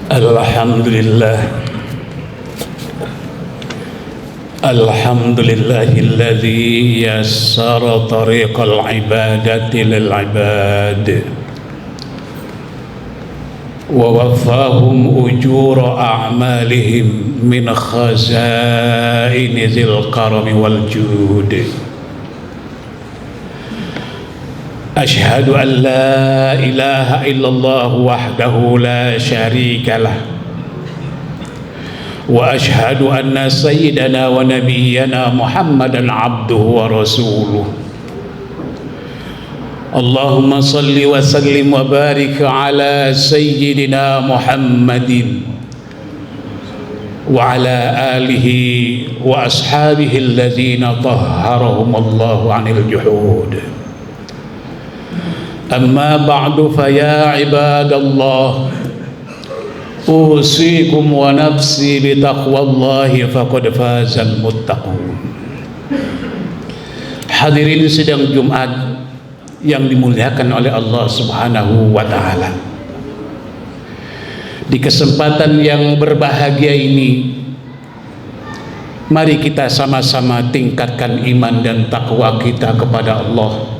Alhamdulillah. Alhamdulillahilladzi yassara tariqal ibadati lil ibad wa waffahum ujura a'malihim min khazaini dzil karami wal jud. Ashhadu an la ilaha illallah wahdahu la syarika lah wa ashhadu anna sayyidana wa nabiyyana Muhammadan abduhu wa rasuluh. Allahumma salli wa sallim wa barik ala sayyidina Muhammadin wa ala alihi wa ashabihi alladhina tahharahum Allahu 'anil juhud. Amma ba'du fa ya ibadallah, usikum wa nafsi bi taqwallahi faqad fazal muttaqun. Hadirin sidang Jumat yang dimuliakan oleh Allah Subhanahu wa taala. Di kesempatan yang berbahagia ini, mari kita sama-sama tingkatkan iman dan takwa kita kepada Allah.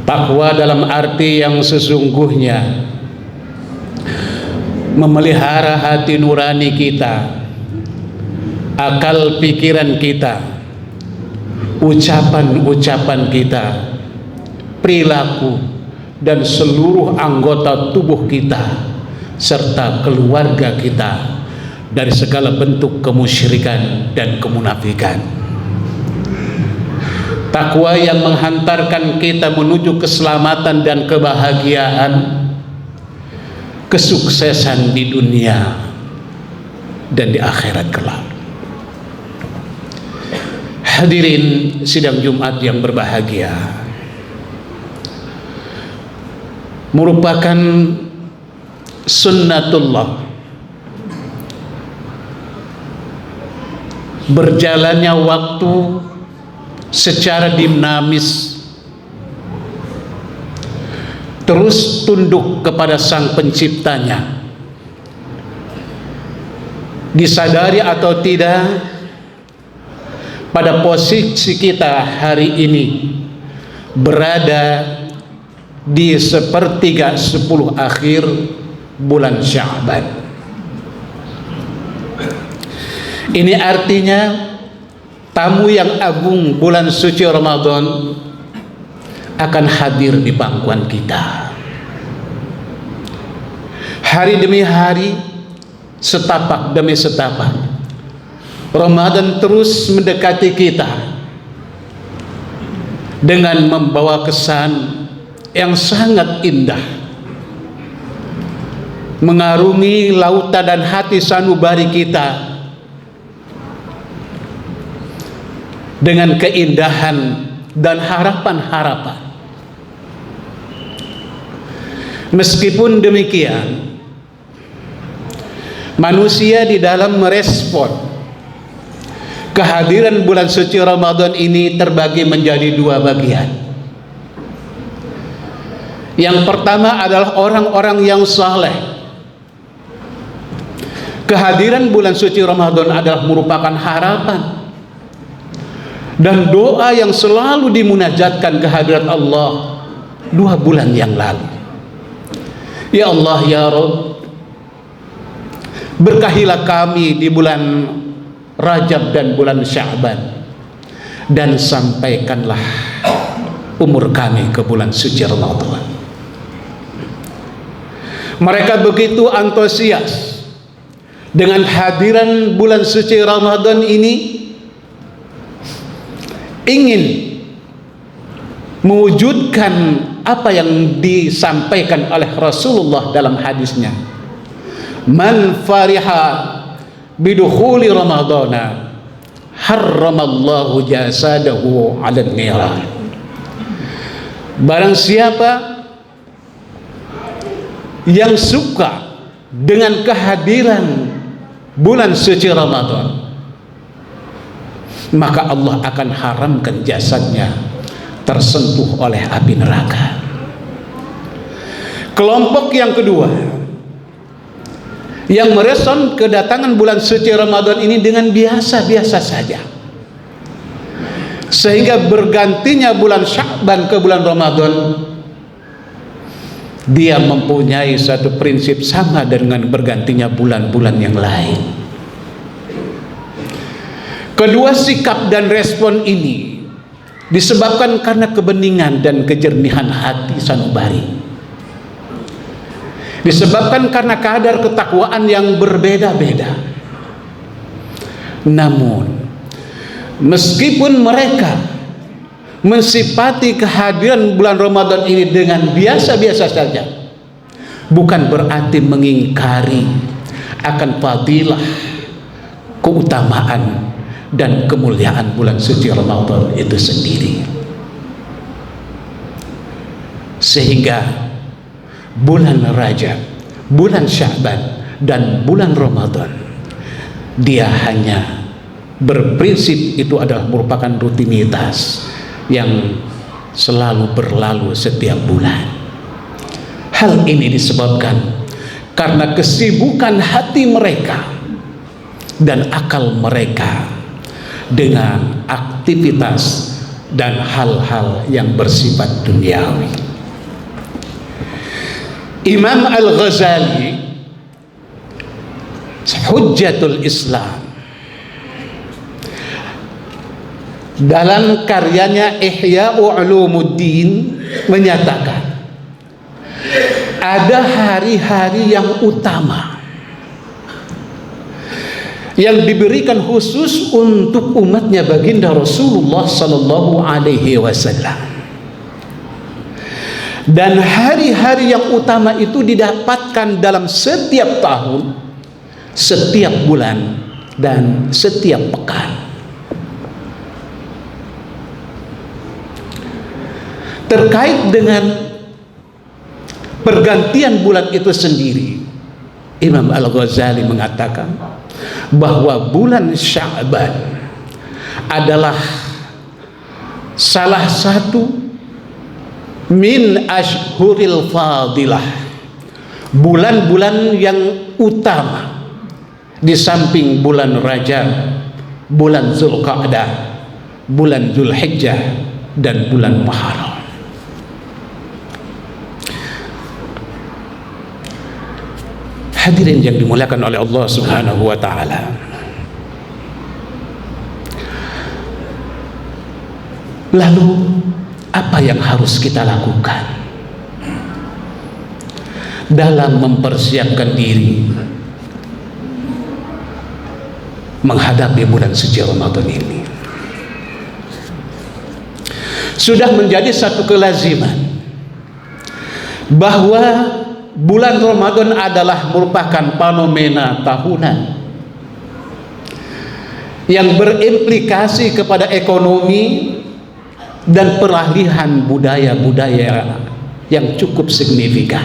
Takwa dalam arti yang sesungguhnya memelihara hati nurani kita, akal pikiran kita, ucapan-ucapan kita, perilaku dan seluruh anggota tubuh kita serta keluarga kita dari segala bentuk kemusyrikan dan kemunafikan. Takwa yang menghantarkan kita menuju keselamatan dan kebahagiaan, kesuksesan di dunia dan di akhirat kelak. Hadirin sidang Jumat yang berbahagia, merupakan sunnatullah berjalannya waktu secara dinamis, terus tunduk kepada Sang Penciptanya. Disadari atau tidak, pada posisi kita hari ini berada di sepertiga 10 akhir bulan Sya'ban. Ini artinya tamu yang agung bulan suci Ramadan akan hadir di pangkuan kita. Hari demi hari, setapak demi setapak, Ramadan terus mendekati kita dengan membawa kesan yang sangat indah, mengarungi lautan dan hati sanubari kita dengan keindahan dan harapan-harapan. Meskipun demikian, manusia di dalam merespon kehadiran bulan suci Ramadan ini terbagi menjadi dua bagian. Yang pertama adalah orang-orang yang saleh. Kehadiran bulan suci Ramadan adalah merupakan harapan dan doa yang selalu dimunajatkan kehadirat Allah 2 bulan yang lalu. Ya Allah, ya Rabb, berkahilah kami di bulan Rajab dan bulan Sya'ban, dan sampaikanlah umur kami ke bulan suci Ramadan. Mereka begitu antusias dengan hadiran bulan suci Ramadan ini, ingin mewujudkan apa yang disampaikan oleh Rasulullah dalam hadisnya, man fariha bidukhuli ramadana harramallahu jasadahu 'alan niran. Barang siapa yang suka dengan kehadiran bulan suci Ramadan, maka Allah akan haramkan jasadnya tersentuh oleh api neraka. Kelompok yang kedua, yang merespon kedatangan bulan suci Ramadan ini dengan biasa-biasa saja, sehingga bergantinya bulan Sya'ban ke bulan Ramadan, dia mempunyai satu prinsip sama dengan bergantinya bulan-bulan yang lain. Kedua sikap dan respon ini disebabkan karena kebeningan dan kejernihan hati sanubari, disebabkan karena kadar ketakwaan yang berbeda-beda. Namun meskipun mereka mensifati kehadiran bulan Ramadan ini dengan biasa-biasa saja, bukan berarti mengingkari akan fadilah, keutamaan dan kemuliaan bulan suci Ramadan itu sendiri. Sehingga bulan Rajab, bulan Sya'ban, dan bulan Ramadan, dia hanya berprinsip itu adalah merupakan rutinitas yang selalu berlalu setiap bulan. Hal ini disebabkan karena kesibukan hati mereka dan akal mereka dengan aktivitas dan hal-hal yang bersifat duniawi. Imam Al-Ghazali, Hujjatul Islam, dalam karyanya Ihya'u Ulumuddin menyatakan ada hari-hari yang utama yang diberikan khusus untuk umatnya baginda Rasulullah sallallahu alaihi wasallam, dan hari-hari yang utama itu didapatkan dalam setiap tahun, setiap bulan, dan setiap pekan. Terkait dengan pergantian bulan itu sendiri, Imam Al-Ghazali mengatakan bahwa bulan Sya'ban adalah salah satu min ashhuril fadilah, bulan-bulan yang utama di samping bulan Rajab, bulan Zulqa'dah, bulan Zulhijjah, dan bulan Muharram. Hadirin yang dimuliakan oleh Allah Subhanahu wa taala, lalu apa yang harus kita lakukan dalam mempersiapkan diri menghadapi bulan suci Ramadan ini? Sudah menjadi satu kelaziman bahwa bulan Ramadan adalah merupakan fenomena tahunan yang berimplikasi kepada ekonomi dan peralihan budaya-budaya yang cukup signifikan.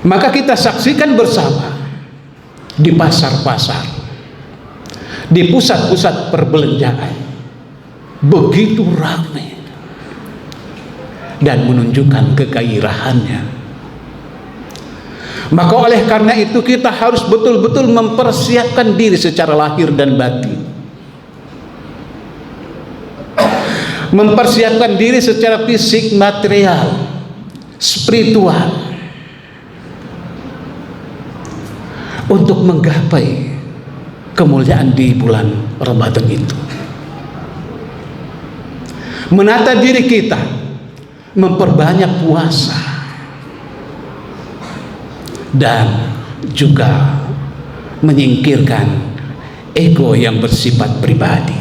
Maka kita saksikan bersama di pasar-pasar, di pusat-pusat perbelanjaan, begitu ramai dan menunjukkan kegairahannya. Maka oleh karena itu kita harus betul-betul mempersiapkan diri secara lahir dan batin, mempersiapkan diri secara fisik, material, spiritual, untuk menggapai kemuliaan di bulan Ramadan itu. Menata diri kita, memperbanyak puasa, dan juga menyingkirkan ego yang bersifat pribadi.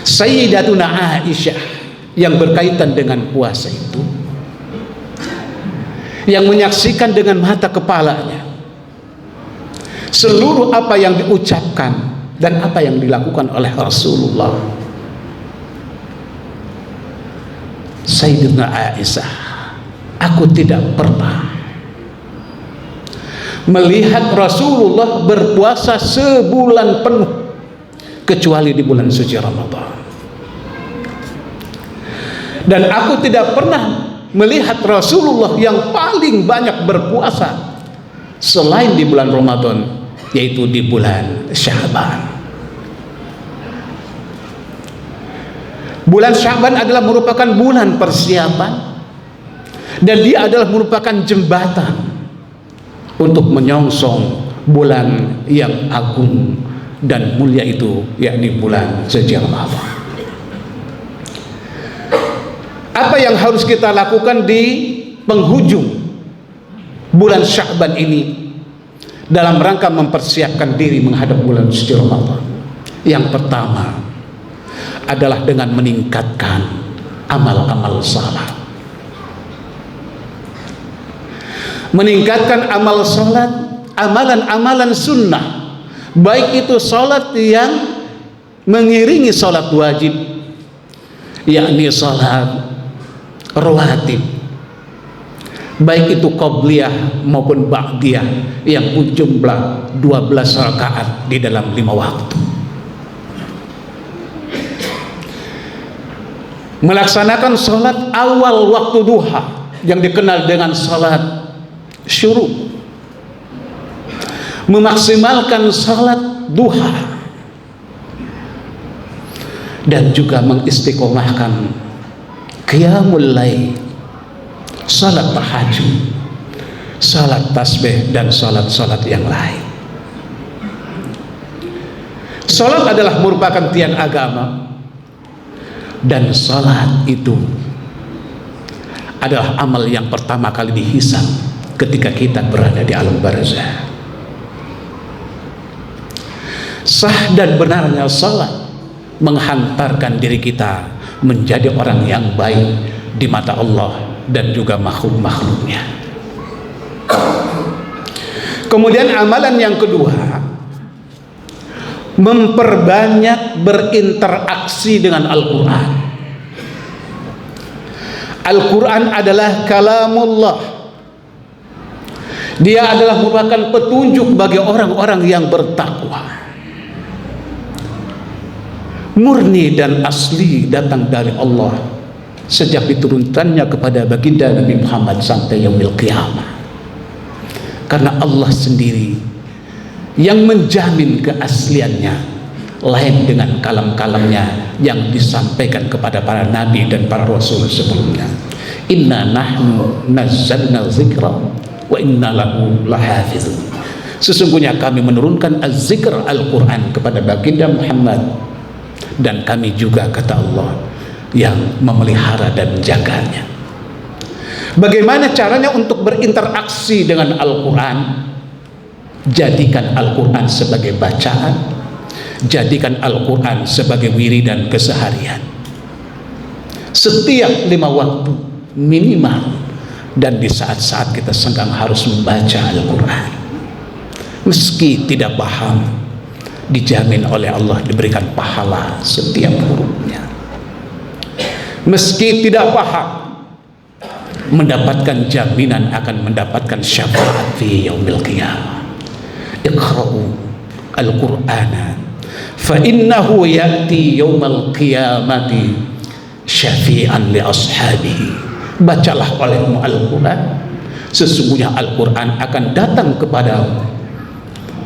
Sayyidatuna Aisyah yang berkaitan dengan puasa itu, yang menyaksikan dengan mata kepalanya seluruh apa yang diucapkan dan apa yang dilakukan oleh Rasulullah. Sayyidatuna Aisyah, aku tidak pernah melihat Rasulullah berpuasa sebulan penuh kecuali di bulan suci Ramadan, dan aku tidak pernah melihat Rasulullah yang paling banyak berpuasa selain di bulan Ramadan, yaitu di bulan Sya'ban. Bulan Sya'ban adalah merupakan bulan persiapan, dan dia adalah merupakan jembatan untuk menyongsong bulan yang agung dan mulia itu, yakni bulan suci Ramadan. Apa yang harus kita lakukan di penghujung bulan Sya'ban ini dalam rangka mempersiapkan diri menghadap bulan suci Ramadan? Yang pertama adalah dengan meningkatkan amal-amal salat. Meningkatkan amal salat, amalan-amalan sunnah, baik itu salat yang mengiringi salat wajib, yakni salat rawatib, baik itu qabliyah maupun ba'diyah yang berjumlah 12 rakaat di dalam 5 waktu. Melaksanakan salat awal waktu duha yang dikenal dengan salat syuruk, memaksimalkan salat duha, dan juga mengistiqomahkan qiyamul lail, salat tahajud, salat tasbih, dan salat-salat yang lain. Salat adalah merupakan tiang agama, dan salat itu adalah amal yang pertama kali dihisab ketika kita berada di alam barzah. Sah dan benarnya salat menghantarkan diri kita menjadi orang yang baik di mata Allah dan juga makhluk-makhluknya. Kemudian amalan yang kedua, memperbanyak berinteraksi dengan Al-Quran. Al-Quran adalah kalamullah. Dia adalah merupakan petunjuk bagi orang-orang yang bertakwa, murni dan asli datang dari Allah sejak diturunkannya kepada baginda Nabi Muhammad sampai yaumil qiyamah. Karena Allah sendiri yang menjamin keasliannya, lain dengan kalam-kalamnya yang disampaikan kepada para nabi dan para rasul sebelumnya. Inna nahnu nazzalna dzikra wa inna lahu lahafizun. Sesungguhnya kami menurunkan az-zikr Al-Quran kepada baginda Muhammad, dan kami juga, kata Allah, yang memelihara dan menjaganya. Bagaimana caranya untuk berinteraksi dengan Al-Quran? Jadikan Al-Quran sebagai bacaan, jadikan Al-Quran sebagai wiridan keseharian setiap 5 waktu minimal, dan di saat-saat kita senggang harus membaca Al-Quran. Meski tidak paham, dijamin oleh Allah diberikan pahala setiap hurufnya. Meski tidak paham, mendapatkan jaminan akan mendapatkan syafaat fi yaumil qiyamah. Iqra'u al-Qur'ana fa innahu ya'ti yaumal qiyamati syafi'an li ashabihi. Bacalah olehmu Al-Quran, sesungguhnya Al-Quran akan datang kepadamu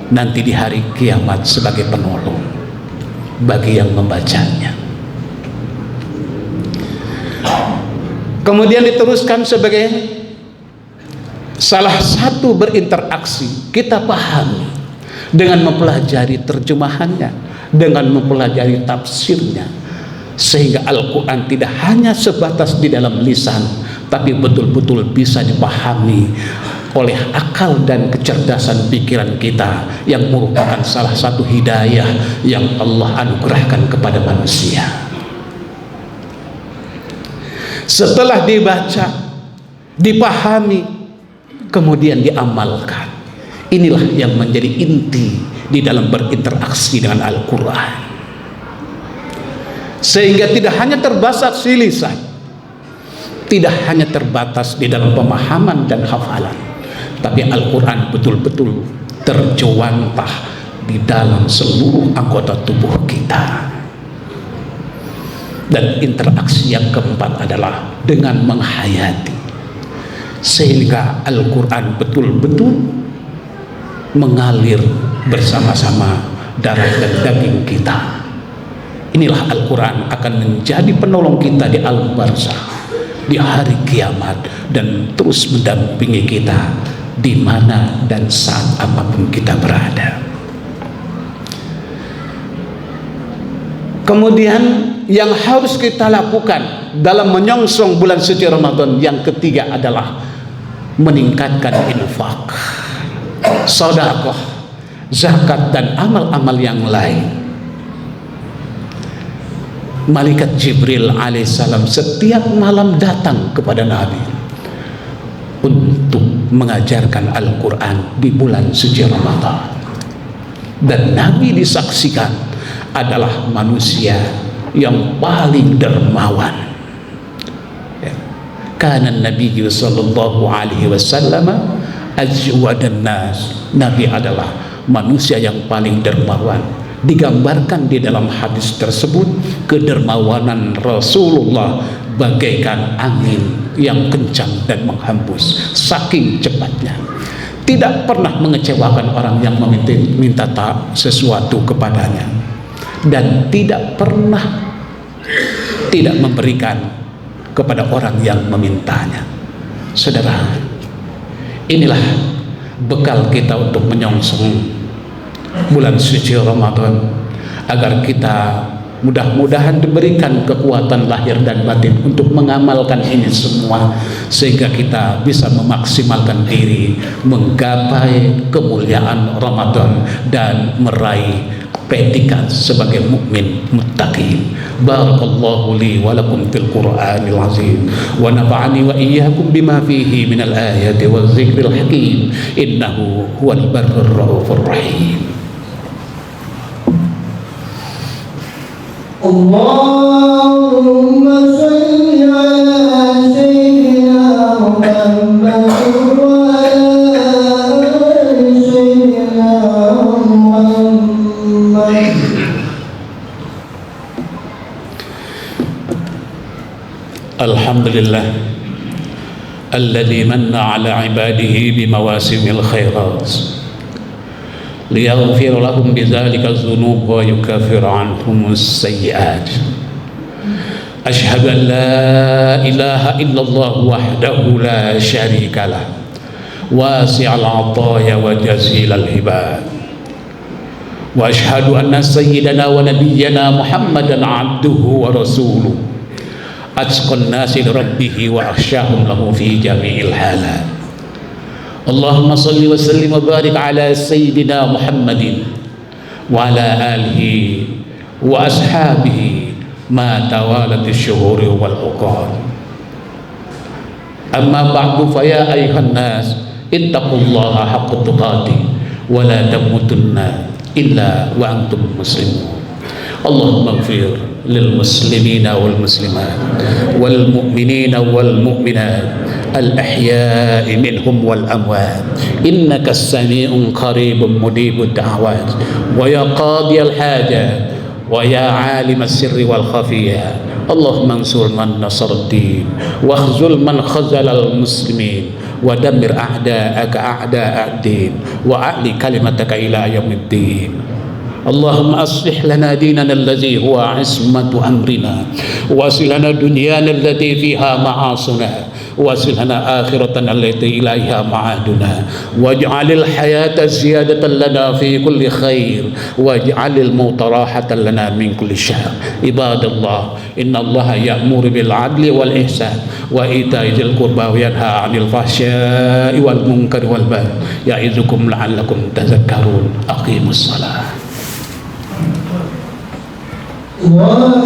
nanti di hari kiamat sebagai penolong bagi yang membacanya. Kemudian diteruskan sebagai salah satu berinteraksi, kita pahami dengan mempelajari terjemahannya, dengan mempelajari tafsirnya, sehingga Al-Quran tidak hanya sebatas di dalam lisan, tapi betul-betul bisa dipahami oleh akal dan kecerdasan pikiran kita, yang merupakan salah satu hidayah yang Allah anugerahkan kepada manusia. Setelah dibaca, dipahami, kemudian diamalkan, inilah yang menjadi inti di dalam berinteraksi dengan Al-Quran, sehingga tidak hanya terbatas di lisan, tidak hanya terbatas di dalam pemahaman dan hafalan, tapi Al-Quran betul-betul terjuantah di dalam seluruh anggota tubuh kita. Dan interaksi yang keempat adalah dengan menghayati. sehingga Al-Quran betul-betul mengalir bersama-sama darah dan daging kita. Inilah Al-Quran akan menjadi penolong kita di alam barzakh, di hari kiamat, dan terus mendampingi kita di mana dan saat apapun kita berada. Kemudian yang harus kita lakukan dalam menyongsong bulan suci Ramadan yang ketiga adalah meningkatkan infak, sedekah, zakat, dan amal-amal yang lain. Malaikat Jibril alaihissalam setiap malam datang kepada Nabi untuk mengajarkan Al-Quran di bulan suci Ramadan, dan Nabi disaksikan adalah manusia yang paling dermawan. Kana Nabi sallallahu alaihi wasallam ajwadan nas. Nabi adalah manusia yang paling dermawan. Digambarkan di dalam hadis tersebut kedermawanan Rasulullah bagaikan angin yang kencang dan menghembus, saking cepatnya. Tidak pernah mengecewakan orang yang minta sesuatu kepadanya, dan tidak pernah tidak memberikan kepada orang yang memintanya. Saudara, inilah bekal kita untuk menyongsong bulan suci Ramadan, agar kita mudah-mudahan diberikan kekuatan lahir dan batin untuk mengamalkan ini semua, sehingga kita bisa memaksimalkan diri menggapai kemuliaan Ramadan dan meraih predikat sebagai mukmin muttaqin. Barakallahu li wa lakum fil Qur'anil azim wa nafa'ani wa iyyakum bima fihi minal ayati waz zikril hakim innahu huwal barrur raufur rahim. Allahumma salli ala sayyidina Muhammad wa ala ali sayyidina Muhammad. Alhamdulillah alladzi manna ala ibadihi bimawasimil khairat liyaghfir lahum bidzalika dzunub wa yukaffir anhum as-sayyi'at. Asyhadu an la ilaha illallah wahdahu la syarika lah, wasi'al 'ataya wa jazilal hibad. Wa asyhadu anna sayyidana wa nabiyyana Muhammadan 'abduhu wa rasuluh, atqan nasi rabbihi wa akhsyahum lahu fi jami'il halat. Allahumma salli wa sallim wa barik ala sayyidina Muhammadin wa ala alihi wa ashabihi ma tawalat asy-syuhur wal uqad. Amma ba'du, fa ya ayuhan nas ittaqullaha haqqa tuqatih wa la tamutunna illa wa antum muslimun. Allahumma ighfir lil muslimina wal muslimat wal mu'minina wal mu'minat al ahya'i minhum wal amwat innaka as-sami'un qaribun mujibud da'awat wa ya qadiyal hajat wa ya 'alimas sirri wal khafiyya. Allahumma ansur man nasara ad-din wa khzul man khazala al-muslimin wa dammir a'da'aka a'da'a ad-din wa a'li kalimataka ila yaumiddin. اللهم أصلح لنا ديننا الذي هو عصمة أمرنا، واصل لنا دنيانا التي فيها معاصنا، واصل لنا آخرتنا التي إليها معادنا، واجعل الحياة زيادة لنا في كل خير، واجعل الموت راحة لنا من كل شر. عباد الله، إن الله يأمر بالعدل والإحسان وإيتاء ذي القربى وينهى عن الفحشاء والمنكر والبغي يعظكم لعلكم تذكرون. أقيموا الصلاة. الله